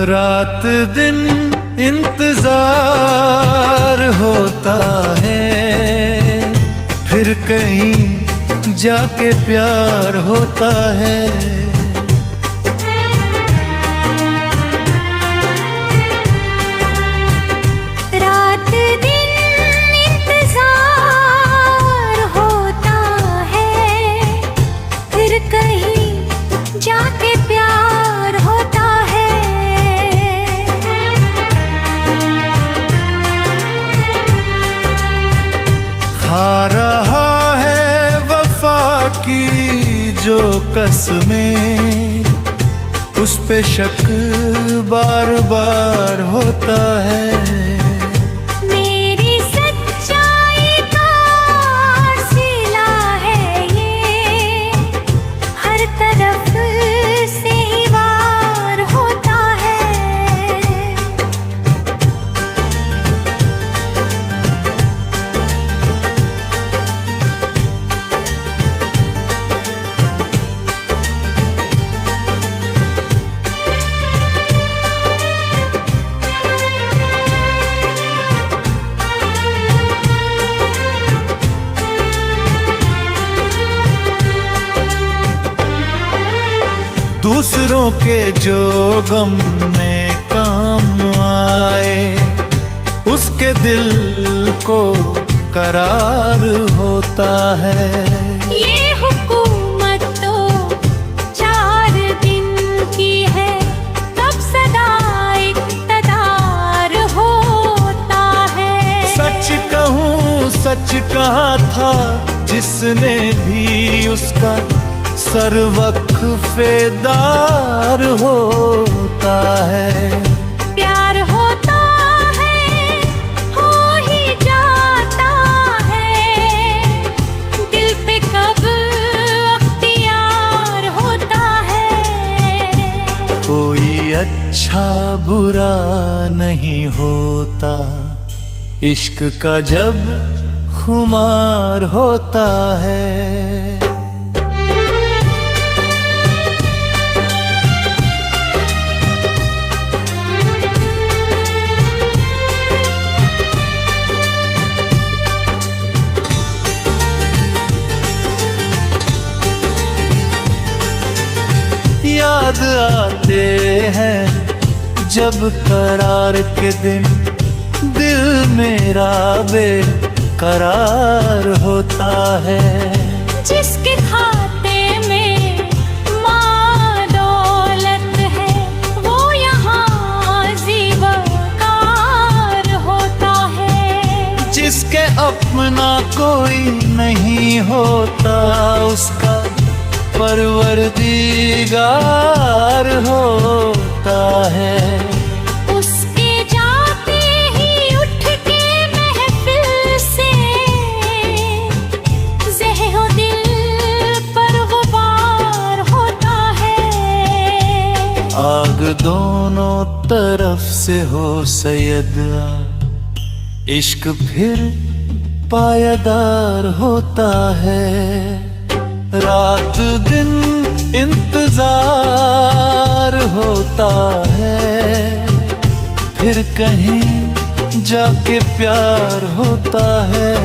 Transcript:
रात दिन इंतजार होता है, फिर कहीं जाके प्यार होता है। रात दिन इंतजार होता है, फिर कहीं जाके प्यार होता है। खा रहा है वफा की जो कसमें, उस पे शक बार बार होता है। मेरी सच्चाई का सिला है ये, हर तरफ से ही वार होता है। दूसरों के जो गम में काम आए, उसके दिल को करार होता है। ये हुकूमत तो 4 दिन की है, तब सदा इक़्तिदार होता है। सच कहूँ सच कहा था जिसने भी, उसका सर वक्फेदार होता है। प्यार होता है, हो ही जाता है, दिल पे कब अख्तियार होता है। कोई अच्छा बुरा नहीं होता, इश्क का जब खुमार होता है। याद आते हैं जब करार के दिन, दिल मेरा बेकरार होता है। जिसके खाते में माल दौलत है, वो यहाँ ज़ीवकार होता है। जिसके अपना कोई नहीं होता, उसका परवरदिगार होता है। उसके जाते ही उठ के महफिल से, ज़ेहो दिल पर गुबार होता है। आग दोनों तरफ से हो सैयद, इश्क फिर पायदार होता है। रात दिन इंतजार होता है, फिर कहीं जाके प्यार होता है।